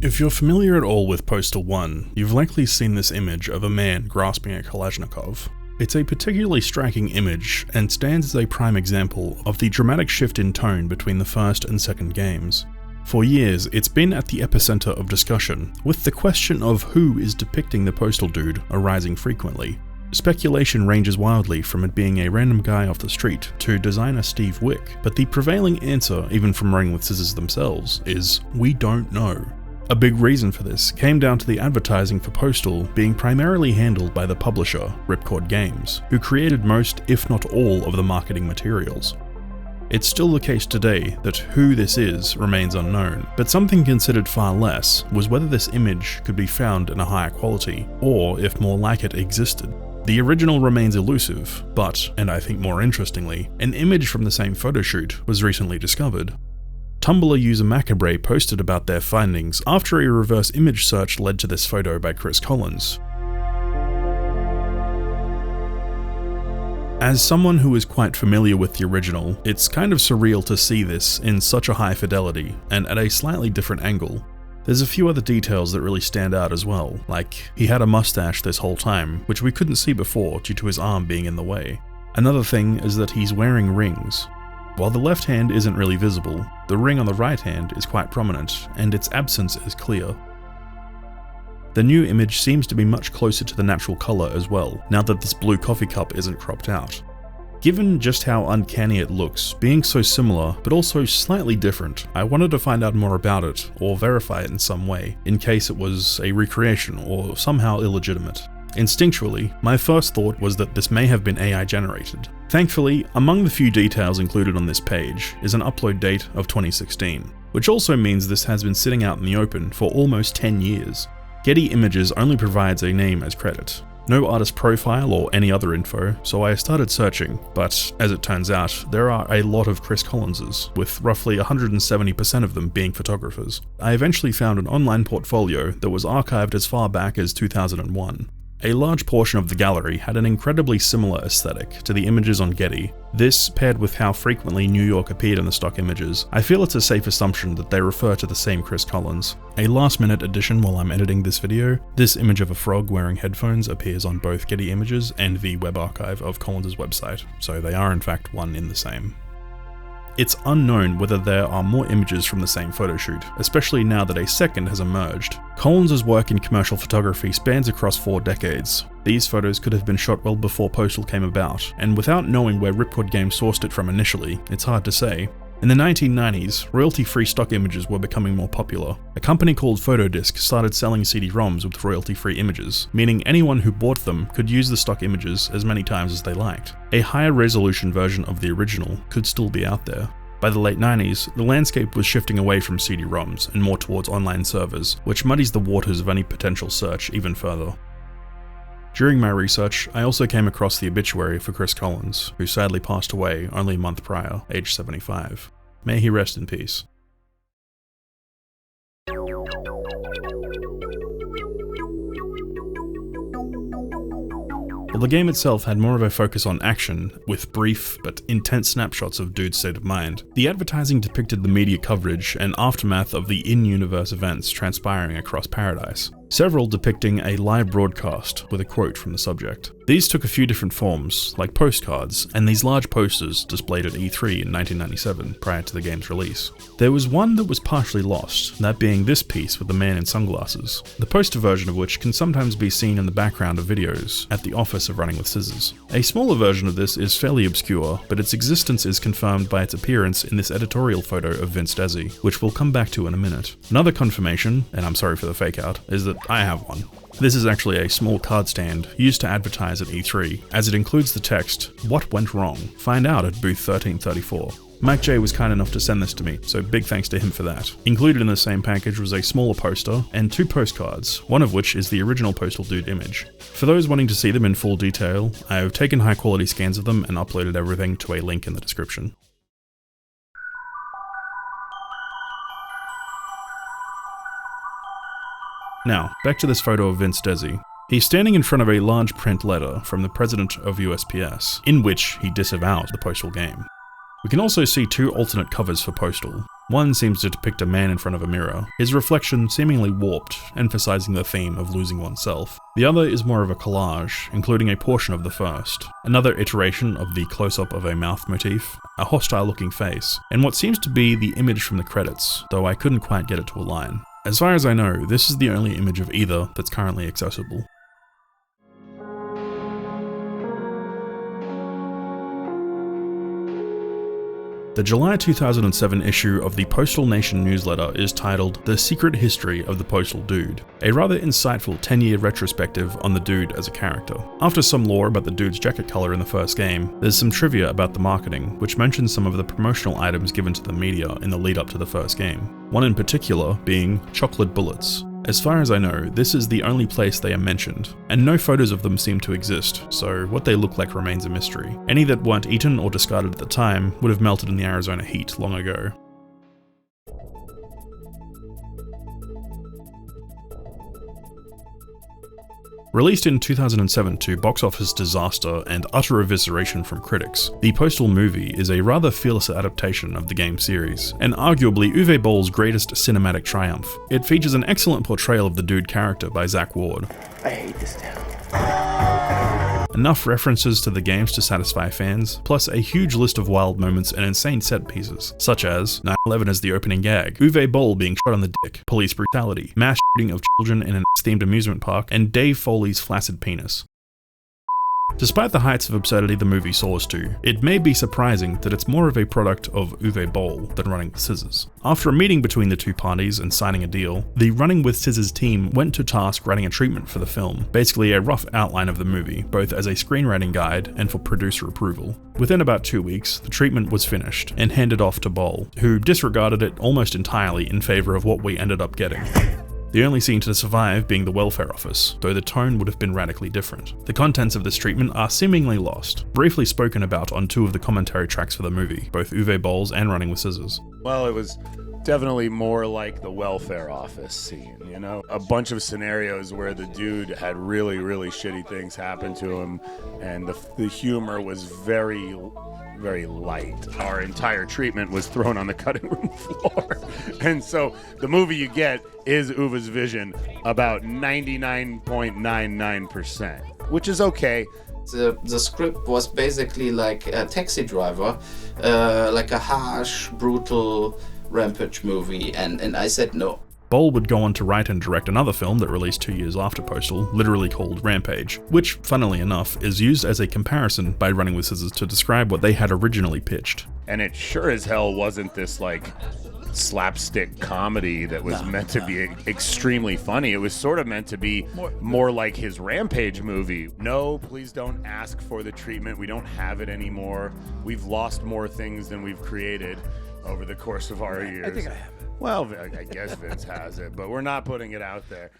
If you're familiar at all with Postal 1, you've likely seen this image of a man grasping a Kalashnikov. It's a particularly striking image and stands as a prime example of the dramatic shift in tone between the first and second games. For years, it's been at the epicenter of discussion, with the question of who is depicting the Postal dude arising frequently. Speculation ranges wildly from it being a random guy off the street to designer Steve Wick, but the prevailing answer, even from Running with Scissors themselves, is we don't know. A big reason for this came down to the advertising for Postal being primarily handled by the publisher, Ripcord Games, who created most, if not all, of the marketing materials. It's still the case today that who this is remains unknown, but something considered far less was whether this image could be found in a higher quality, or if more like it existed. The original remains elusive, but, and I think more interestingly, an image from the same photoshoot was recently discovered. Tumblr user Macabre posted about their findings after a reverse image search led to this photo by Chris Collins. As someone who is quite familiar with the original, it's kind of surreal to see this in such a high fidelity and at a slightly different angle. There's a few other details that really stand out as well, like he had a mustache this whole time, which we couldn't see before due to his arm being in the way. Another thing is that he's wearing rings. While the left hand isn't really visible, the ring on the right hand is quite prominent, and its absence is clear. The new image seems to be much closer to the natural colour as well, now that this blue coffee cup isn't cropped out. Given just how uncanny it looks, being so similar but also slightly different, I wanted to find out more about it, or verify it in some way, in case it was a recreation or somehow illegitimate. Instinctually, my first thought was that this may have been AI generated. Thankfully, among the few details included on this page is an upload date of 2016, which also means this has been sitting out in the open for almost 10 years. Getty Images only provides a name as credit. No artist profile or any other info, so I started searching, but as it turns out, there are a lot of Chris Collinses, with roughly 170% of them being photographers. I eventually found an online portfolio that was archived as far back as 2001. A large portion of the gallery had an incredibly similar aesthetic to the images on Getty. This, paired with how frequently New York appeared in the stock images, I feel it's a safe assumption that they refer to the same Chris Collins. A last-minute addition while I'm editing this video, this image of a frog wearing headphones appears on both Getty Images and the web archive of Collins' website, so they are in fact one in the same. It's unknown whether there are more images from the same photoshoot, especially now that a second has emerged. Collins' work in commercial photography spans across 4 decades. These photos could have been shot well before Postal came about, and without knowing where Ripcord Games sourced it from initially, it's hard to say. In the 1990s, royalty-free stock images were becoming more popular. A company called Photodisc started selling CD-ROMs with royalty-free images, meaning anyone who bought them could use the stock images as many times as they liked. A higher resolution version of the original could still be out there. By the late 90s, the landscape was shifting away from CD-ROMs and more towards online servers, which muddies the waters of any potential search even further. During my research, I also came across the obituary for Chris Collins, who sadly passed away only a month prior, aged 75. May he rest in peace. While the game itself had more of a focus on action, with brief but intense snapshots of Dude's state of mind, the advertising depicted the media coverage and aftermath of the in-universe events transpiring across Paradise, several depicting a live broadcast with a quote from the subject. These took a few different forms, like postcards, and these large posters displayed at E3 in 1997, prior to the game's release. There was one that was partially lost, that being this piece with the man in sunglasses, the poster version of which can sometimes be seen in the background of videos at the office of Running with Scissors. A smaller version of this is fairly obscure, but its existence is confirmed by its appearance in this editorial photo of Vince Desi, which we'll come back to in a minute. Another confirmation, and I'm sorry for the fake out, is that I have one. This is actually a small card stand used to advertise at E3, as it includes the text, "What went wrong? Find out at booth 1334. Mike J was kind enough to send this to me, so big thanks to him for that. Included in the same package was a smaller poster and 2 postcards, one of which is the original Postal Dude image. For those wanting to see them in full detail, I have taken high quality scans of them and uploaded everything to a link in the description. Now, back to this photo of Vince Desi. He's standing in front of a large print letter from the president of USPS, in which he disavows the Postal game. We can also see 2 alternate covers for Postal. One seems to depict a man in front of a mirror, his reflection seemingly warped, emphasizing the theme of losing oneself. The other is more of a collage, including a portion of the first, another iteration of the close-up of a mouth motif, a hostile-looking face, and what seems to be the image from the credits, though I couldn't quite get it to align. As far as I know, this is the only image of either that's currently accessible. The July 2007 issue of the Postal Nation newsletter is titled The Secret History of the Postal Dude, a rather insightful 10-year retrospective on the dude as a character. After some lore about the dude's jacket color in the first game, there's some trivia about the marketing, which mentions some of the promotional items given to the media in the lead up to the first game. One in particular being chocolate bullets. As far as I know, this is the only place they are mentioned, and no photos of them seem to exist, so what they look like remains a mystery. Any that weren't eaten or discarded at the time would have melted in the Arizona heat long ago. Released in 2007 to box office disaster and utter evisceration from critics, the Postal movie is a rather fearless adaptation of the game series, and arguably Uwe Boll's greatest cinematic triumph. It features an excellent portrayal of the dude character by Zach Ward. I hate this town. Enough references to the games to satisfy fans, plus a huge list of wild moments and insane set pieces, such as 9/11 as the opening gag, Uwe Boll being shot on the dick, police brutality, mass shooting of children in an themed amusement park, and Dave Foley's flaccid penis. Despite the heights of absurdity the movie soars to, it may be surprising that it's more of a product of Uwe Boll than Running with Scissors. After a meeting between the two parties and signing a deal, the Running with Scissors team went to task writing a treatment for the film, basically a rough outline of the movie, both as a screenwriting guide and for producer approval. Within about 2 weeks, the treatment was finished and handed off to Boll, who disregarded it almost entirely in favor of what we ended up getting. The only scene to survive being the welfare office, though the tone would have been radically different. The contents of this treatment are seemingly lost, briefly spoken about on 2 of the commentary tracks for the movie, both Uwe Boll's and Running with Scissors. Well, it was definitely more like the welfare office scene, you know? A bunch of scenarios where the dude had really, really shitty things happen to him, and the humor was very light. Our entire treatment was thrown on the cutting room floor. And so the movie you get is Uwe's vision about 99.99%, which is okay. The script was basically like a Taxi Driver, like a harsh, brutal rampage movie, and I said no. Boll would go on to write and direct another film that released 2 years after Postal, literally called Rampage, which, funnily enough, is used as a comparison by Running with Scissors to describe what they had originally pitched. And it sure as hell wasn't this, like, slapstick comedy that was meant to be extremely funny. It was sort of meant to be more like his Rampage movie. No, please don't ask for the treatment. We don't have it anymore. We've lost more things than we've created over the course of our years. I think I have it. Well, I guess Vince has it, but we're not putting it out there.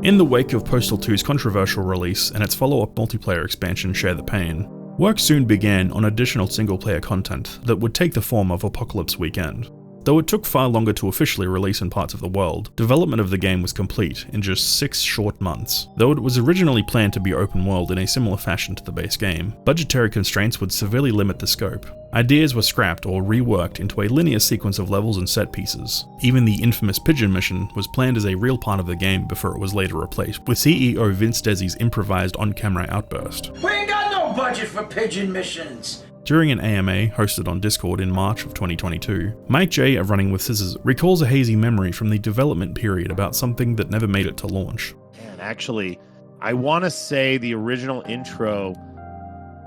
In the wake of Postal 2's controversial release and its follow-up multiplayer expansion Share the Pain, work soon began on additional single-player content that would take the form of Apocalypse Weekend. Though it took far longer to officially release in parts of the world, development of the game was complete in just 6 short months. Though it was originally planned to be open world in a similar fashion to the base game, budgetary constraints would severely limit the scope. Ideas were scrapped or reworked into a linear sequence of levels and set pieces. Even the infamous Pigeon mission was planned as a real part of the game before it was later replaced with CEO Vince Desi's improvised on-camera outburst. We ain't got no budget for pigeon missions. During an AMA hosted on Discord in March of 2022, Mike J of Running with Scissors recalls a hazy memory from the development period about something that never made it to launch. And actually, I want to say the original intro,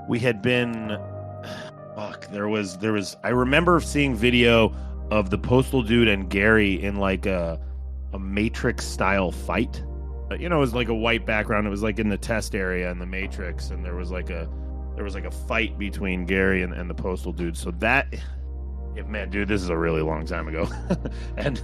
we had been... There was. I remember seeing video of the Postal Dude and Gary in like a Matrix-style fight. You know, it was like a white background. It was like in the test area in the Matrix, and there was like a fight between Gary and the Postal Dude. So that, man, dude, this is a really long time ago, and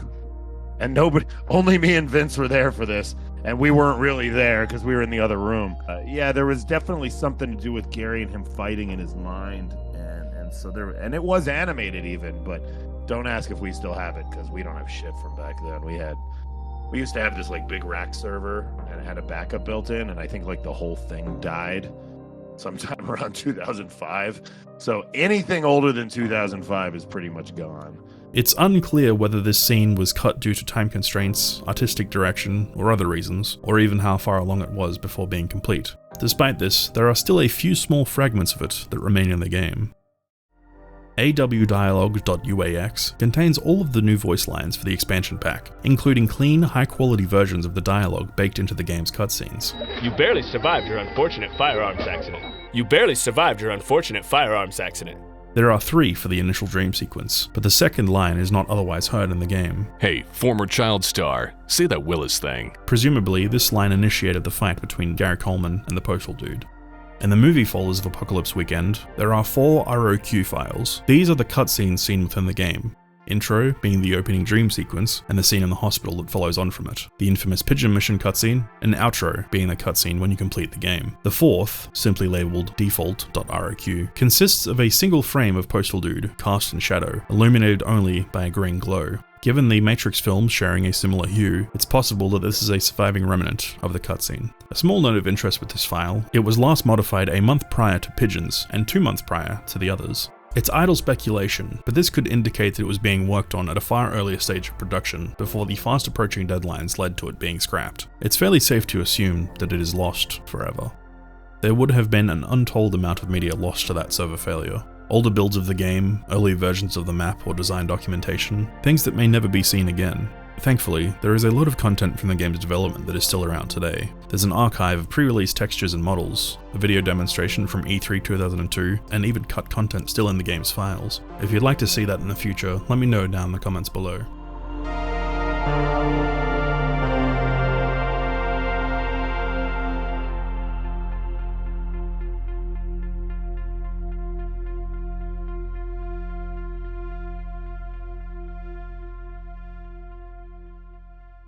nobody, only me and Vince were there for this, and we weren't really there because we were in the other room. Yeah, there was definitely something to do with Gary and him fighting in his mind, and so there, and it was animated even, but don't ask if we still have it because we don't have shit from back then. We used to have this like big rack server and it had a backup built in, and I think like the whole thing died. sometime around 2005. So anything older than 2005 is pretty much gone. It's unclear whether this scene was cut due to time constraints, artistic direction, or other reasons, or even how far along it was before being complete. Despite this, there are still a few small fragments of it that remain in the game. awdialogue.uax contains all of the new voice lines for the expansion pack, including clean, high-quality versions of the dialogue baked into the game's cutscenes. You barely survived your unfortunate firearms accident. You barely survived your unfortunate firearms accident. There are 3 for the initial dream sequence, but the second line is not otherwise heard in the game. Hey, former child star, say that Willis thing. Presumably, this line initiated the fight between Gary Coleman and the Postal dude. In the movie folders of Apocalypse Weekend, there are 4 ROQ files. These are the cutscenes seen within the game. Intro being the opening dream sequence and the scene in the hospital that follows on from it, the infamous pigeon mission cutscene, and outro being the cutscene when you complete the game. The 4th, simply labelled default.roq, consists of a single frame of Postal Dude, cast in shadow, illuminated only by a green glow. Given the Matrix films sharing a similar hue, it's possible that this is a surviving remnant of the cutscene. A small note of interest with this file, it was last modified a month prior to Pigeons and 2 months prior to the others. It's idle speculation, but this could indicate that it was being worked on at a far earlier stage of production before the fast approaching deadlines led to it being scrapped. It's fairly safe to assume that it is lost forever. There would have been an untold amount of media lost to that server failure. Older builds of the game, early versions of the map or design documentation, things that may never be seen again. Thankfully, there is a lot of content from the game's development that is still around today. There's an archive of pre-release textures and models, a video demonstration from E3 2002, and even cut content still in the game's files. If you'd like to see that in the future, let me know down in the comments below.